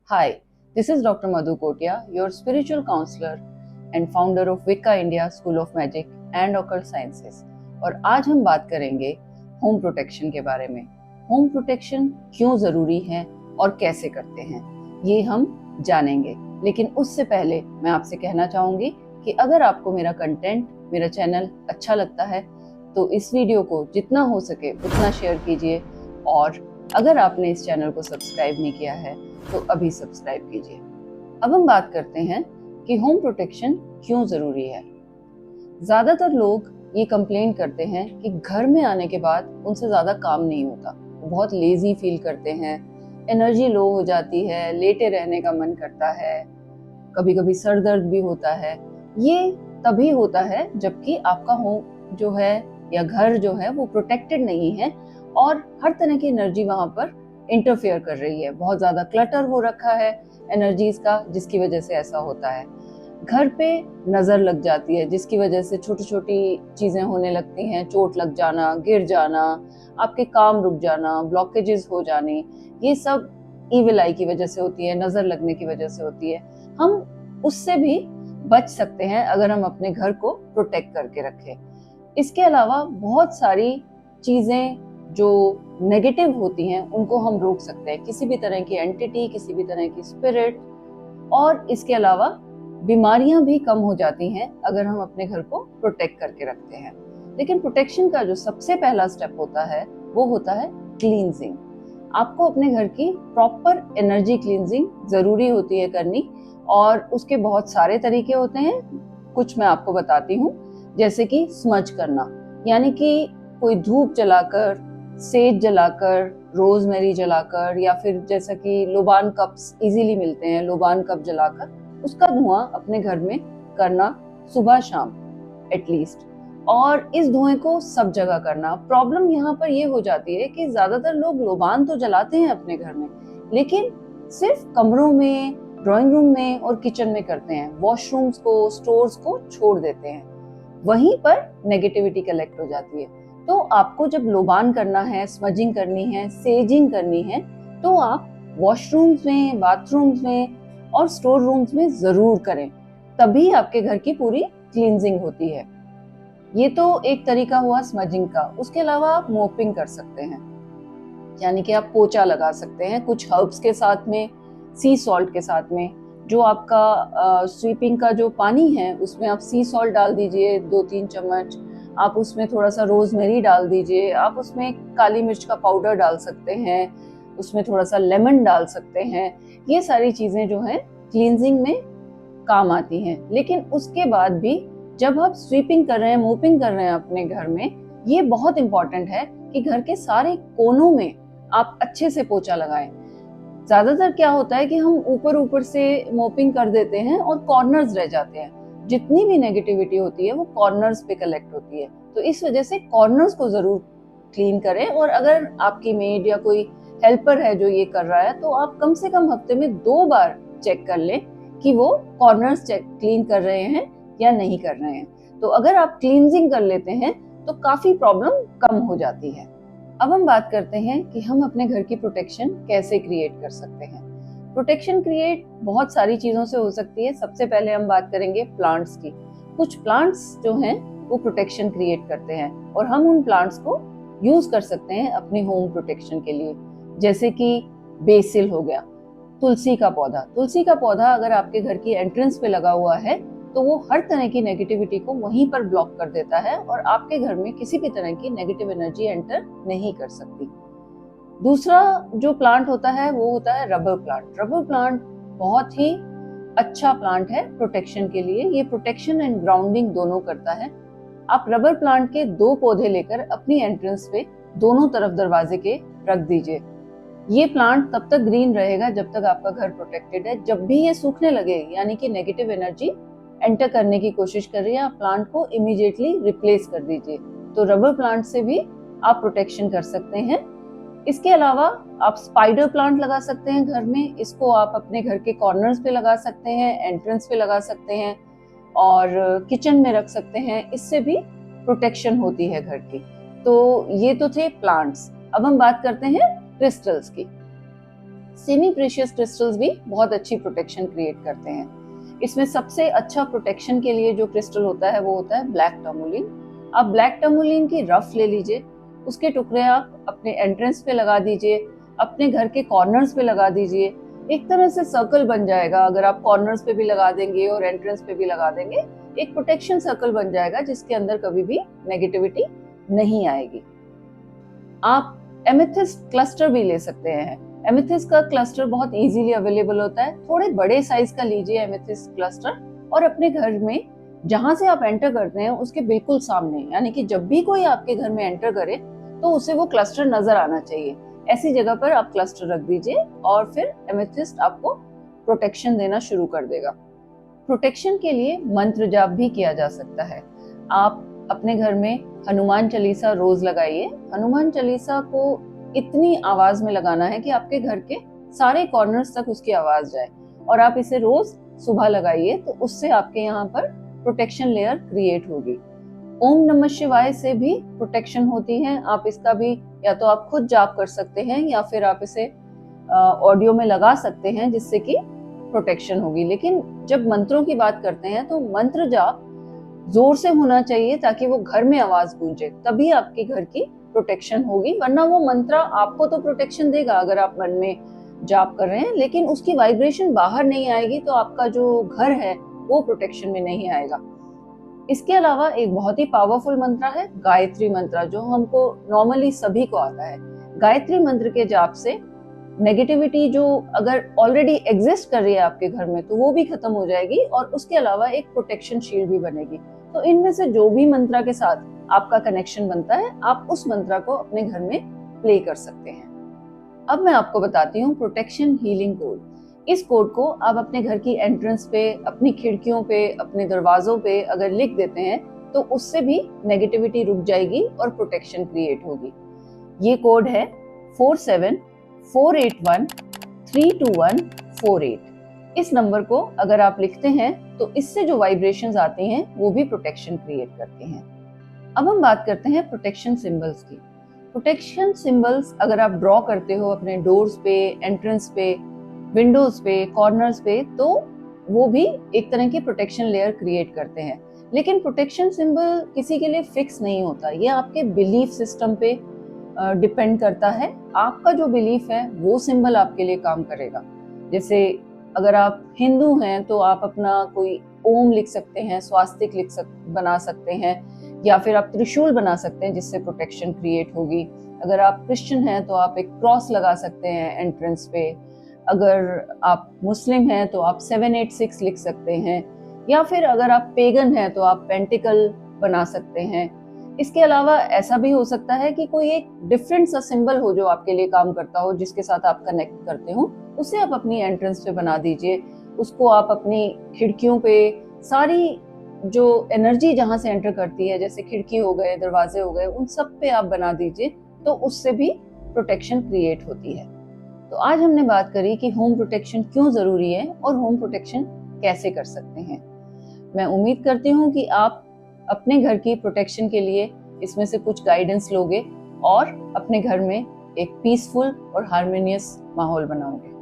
Hi, this is Dr. Madhu Kotia, your spiritual counselor and founder of Wicca India School of Magic and Occult Sciences. और आज हम बात करेंगे home protection के बारे में। होम प्रोटेक्शन क्यों ज़रूरी है और कैसे करते हैं, ये हम जानेंगे। लेकिन उससे पहले मैं आपसे कहना चाहूँगी कि अगर आपको मेरा कंटेंट, मेरा चैनल अच्छा लगता है तो इस वीडियो को जितना हो सके उतना शेयर कीजिए, और अगर आपने इस चैनल को सब्सक्राइब नहीं किया है तो अभी सब्सक्राइब कीजिए। अब हम बात करते हैं कि होम प्रोटेक्शन क्यों ज़रूरी है। ज़्यादातर लोग ये कंप्लेन करते हैं कि घर में आने के बाद उनसे ज़्यादा काम नहीं होता, वो बहुत लेज़ी फील करते हैं, एनर्जी लो हो जाती है, लेटे रहने का मन करता है, कभी कभी सर दर्द भी होता है। ये तभी होता है जबकि आपका होम जो है या घर जो है वो प्रोटेक्टेड नहीं है और हर तरह की एनर्जी वहाँ पर इंटरफेयर कर रही है। बहुत ज़्यादा क्लटर हो रखा है एनर्जीज का, जिसकी वजह से ऐसा होता है। घर पे नज़र लग जाती है, जिसकी वजह से छोटी छोटी चीज़ें होने लगती हैं, चोट लग जाना, गिर जाना, आपके काम रुक जाना, ब्लॉकेजेस हो जाने, ये सब ईविल आई की वजह से होती है, नज़र लगने की वजह से होती है। हम उससे भी बच सकते हैं अगर हम अपने घर को प्रोटेक्ट करके रखें। इसके अलावा बहुत सारी चीज़ें जो नेगेटिव होती हैं उनको हम रोक सकते हैं, किसी भी तरह की एंटिटी, किसी भी तरह की स्पिरिट, और इसके अलावा बीमारियां भी कम हो जाती हैं अगर हम अपने घर को प्रोटेक्ट करके रखते हैं। लेकिन प्रोटेक्शन का जो सबसे पहला स्टेप होता है वो होता है क्लींजिंग। आपको अपने घर की प्रॉपर एनर्जी क्लींजिंग ज़रूरी होती है करनी, और उसके बहुत सारे तरीके होते हैं। कुछ मैं आपको बताती हूँ, जैसे कि स्मज करना, यानी कि कोई धूप जलाकर, सेज जलाकर, रोजमेरी जलाकर, या फिर जैसा कि लोबान कप्स इजीली मिलते हैं, लोबान कप जलाकर उसका धुआं अपने घर में करना सुबह शाम एटलीस्ट, और इस धुएं को सब जगह करना। प्रॉब्लम यहाँ पर ये हो जाती है कि ज्यादातर लोग लोबान तो जलाते हैं अपने घर में, लेकिन सिर्फ कमरों में, ड्राइंग रूम में और किचन में करते हैं, वॉशरूम्स को, स्टोर्स को छोड़ देते हैं। वहीं पर नेगेटिविटी कलेक्ट हो जाती है। तो आपको जब लोबान करना है, स्मजिंग करनी है, सेजिंग करनी है, तो आप वॉशरूम्स में, बाथरूम्स में और स्टोर रूम्स में जरूर करें, तभी आपके घर की पूरी क्लींजिंग होती है। ये तो एक तरीका हुआ स्मजिंग का। उसके अलावा आप मोपिंग कर सकते हैं, यानी कि आप पोछा लगा सकते हैं कुछ हर्ब्स के साथ में, सी सॉल्ट के साथ में। जो आपका स्वीपिंग का जो पानी है उसमें आप सी सॉल्ट डाल दीजिए 2-3 चम्मच, आप उसमें थोड़ा सा रोजमेरी डाल दीजिए, आप उसमें काली मिर्च का पाउडर डाल सकते हैं, उसमें थोड़ा सा लेमन डाल सकते हैं। ये सारी चीज़ें जो हैं क्लींजिंग में काम आती हैं। लेकिन उसके बाद भी जब आप स्वीपिंग कर रहे हैं, मोपिंग कर रहे हैं अपने घर में, ये बहुत इंपॉर्टेंट है कि घर के सारे कोनों में आप अच्छे से पोछा लगाएं। ज्यादातर क्या होता है कि हम ऊपर ऊपर से मोपिंग कर देते हैं और कॉर्नर्स रह जाते हैं। जितनी भी नेगेटिविटी होती है वो कॉर्नर्स पे कलेक्ट होती है, तो इस वजह से कॉर्नर्स को जरूर क्लीन करें। और अगर आपकी मेड या कोई हेल्पर है जो ये कर रहा है, तो आप कम से कम हफ्ते में 2 बार चेक कर लें कि वो कॉर्नर्स क्लीन कर रहे हैं या नहीं कर रहे हैं। तो अगर आप क्लींजिंग कर लेते हैं तो काफी प्रॉब्लम कम हो जाती है। अब हम बात करते हैं कि हम अपने घर की प्रोटेक्शन कैसे क्रिएट कर सकते हैं। प्रोटेक्शन क्रिएट बहुत सारी चीजों से हो सकती है। सबसे पहले हम बात करेंगे प्लांट्स की। कुछ प्लांट्स जो हैं वो प्रोटेक्शन क्रिएट करते हैं और हम उन प्लांट्स को यूज कर सकते हैं अपनी होम प्रोटेक्शन के लिए। जैसे कि बेसिल हो गया, तुलसी का पौधा। तुलसी का पौधा अगर आपके घर की एंट्रेंस पे लगा हुआ है तो वो हर तरह की नेगेटिविटी को वहीं पर ब्लॉक कर देता है और आपके घर में किसी भी तरह की नेगेटिव एनर्जी एंटर नहीं कर सकती। दूसरा जो प्लांट होता है वो होता है रबर प्लांट। रबर प्लांट बहुत ही अच्छा प्लांट है प्रोटेक्शन के लिए। ये प्रोटेक्शन एंड ग्राउंडिंग दोनों करता है। आप रबर प्लांट के 2 पौधे लेकर अपनी एंट्रेंस पे दोनों तरफ दरवाजे के रख दीजिए। ये प्लांट तब तक ग्रीन रहेगा जब तक आपका घर प्रोटेक्टेड है। जब भी ये सूखने लगे, यानी कि नेगेटिव एनर्जी एंटर करने की कोशिश कर रही है, आप प्लांट को इमीडिएटली रिप्लेस कर दीजिए। तो रबर प्लांट से भी आप प्रोटेक्शन कर सकते हैं। इसके अलावा आप स्पाइडर प्लांट लगा सकते हैं घर में। इसको आप अपने घर के कॉर्नर्स पे लगा सकते हैं, एंट्रेंस पे लगा सकते हैं और किचन में रख सकते हैं। इससे भी प्रोटेक्शन होती है घर की। तो ये तो थे प्लांट्स। अब हम बात करते हैं क्रिस्टल्स की। सेमी प्रेशियस क्रिस्टल्स भी बहुत अच्छी प्रोटेक्शन क्रिएट करते हैं। इसमें सबसे अच्छा प्रोटेक्शन के लिए जो क्रिस्टल होता है वो होता है ब्लैक टर्मोलिन। आप ब्लैक टर्मोलिन की रफ ले लीजिए, उसके टुकड़े आप अपने एंट्रेंस पे लगा दीजिए, अपने घर के कॉर्नर्स पे लगा दीजिए। एक तरह से सर्कल बन जाएगा। अगर आप कॉर्नर्स पे भी लगा देंगे और एंट्रेंस पे भी लगा देंगे, एक प्रोटेक्शन सर्कल बन जाएगा जिसके अंदर कभी भी नेगेटिविटी नहीं आएगी। आप एमेथिस्ट क्लस्टर भी ले सकते हैं। एमेथिस्ट का क्लस्टर बहुत इजीली अवेलेबल होता है। थोड़े बड़े साइज का लीजिए एमेथिस्ट क्लस्टर, और अपने घर में जहां से आप एंटर करते हैं उसके बिल्कुल सामने, यानी कि जब भी कोई आपके घर में एंटर करे तो उसे वो क्लस्टर नजर आना चाहिए। ऐसी जगह पर आप क्लस्टर रख दीजिए और फिर एमेथिस्ट आपको प्रोटेक्शन देना शुरू कर देगा। प्रोटेक्शन के लिए मंत्र जाप भी किया जा सकता है। आप अपने घर में हनुमान चालीसा रोज लगाइए। हनुमान चालीसा को इतनी आवाज में लगाना है कि आपके घर के सारे कॉर्नर्स तक उसकी आवाज जाए, और आप इसे रोज सुबह लगाइए तो उससे आपके यहाँ पर प्रोटेक्शन लेयर क्रिएट होगी। ओम नमः शिवाय से भी प्रोटेक्शन होती है। आप इसका भी या तो आप खुद जाप कर सकते हैं या फिर आप इसे ऑडियो में लगा सकते हैं जिससे कि प्रोटेक्शन होगी। लेकिन जब मंत्रों की बात करते हैं तो मंत्र जाप जोर से होना चाहिए ताकि वो घर में आवाज गूंजे, तभी आपके घर की प्रोटेक्शन होगी। वरना वो मंत्र आपको तो प्रोटेक्शन देगा अगर आप मन में जाप कर रहे हैं, लेकिन उसकी वाइब्रेशन बाहर नहीं आएगी तो आपका जो घर है वो प्रोटेक्शन में नहीं आएगा। इसके अलावा एक बहुत ही पावरफुल मंत्र है गायत्री मंत्र, जो हमको नॉर्मली सभी को आता है। गायत्री मंत्र के जाप से नेगेटिविटी जो अगर ऑलरेडी एग्जिस्ट कर रही है आपके घर में तो वो भी खत्म हो जाएगी, और उसके अलावा एक प्रोटेक्शन शील्ड भी बनेगी। तो इनमें से जो भी मंत्र के साथ आपका कनेक्शन बनता है, आप उस मंत्र को अपने घर में प्ले कर सकते हैं। अब मैं आपको बताती हूँ प्रोटेक्शन हीलिंग कोड। इस कोड को आप अपने घर की एंट्रेंस पे, अपनी खिड़कियों पे, अपने दरवाजों पे अगर लिख देते हैं तो उससे भी नेगेटिविटी रुक जाएगी और प्रोटेक्शन क्रिएट होगी। ये कोड है 4748132148। इस नंबर को अगर आप लिखते हैं तो इससे जो वाइब्रेशंस आती हैं वो भी प्रोटेक्शन क्रिएट करती हैं। अब हम बात करते हैं प्रोटेक्शन सिंबल्स की। प्रोटेक्शन सिंबल्स अगर आप ड्रॉ करते हो अपने डोर्स पे, एंट्रेंस पे, विंडोज पे, कॉर्नर्स पे, तो वो भी एक तरह की प्रोटेक्शन लेयर क्रिएट करते हैं। लेकिन प्रोटेक्शन सिंबल किसी के लिए फिक्स नहीं होता, ये आपके बिलीफ सिस्टम पे डिपेंड करता है। आपका जो बिलीफ है वो सिंबल आपके लिए काम करेगा। जैसे अगर आप हिंदू हैं तो आप अपना कोई ओम लिख सकते हैं, स्वास्तिक बना सकते हैं, या फिर आप त्रिशूल बना सकते हैं जिससे प्रोटेक्शन क्रिएट होगी। अगर आप क्रिश्चियन हैं तो आप एक क्रॉस लगा सकते हैं एंट्रेंस पे। अगर आप मुस्लिम हैं तो आप 786 लिख सकते हैं, या फिर अगर आप पेगन हैं तो आप पेंटिकल बना सकते हैं। इसके अलावा ऐसा भी हो सकता है कि कोई एक डिफरेंट सा सिंबल हो जो आपके लिए काम करता हो, जिसके साथ आप कनेक्ट करते हो, उसे आप अपनी एंट्रेंस पे बना दीजिए। उसको आप अपनी खिड़कियों पे, सारी जो एनर्जी जहां से एंटर करती है, जैसे खिड़की हो गए, दरवाजे हो गए, उन सब पे आप बना दीजिए, तो उससे भी प्रोटेक्शन क्रिएट होती है। तो आज हमने बात करी कि होम प्रोटेक्शन क्यों जरूरी है और होम प्रोटेक्शन कैसे कर सकते हैं। मैं उम्मीद करती हूँ कि आप अपने घर की प्रोटेक्शन के लिए इसमें से कुछ गाइडेंस लोगे और अपने घर में एक पीसफुल और हार्मोनियस माहौल बनाओगे।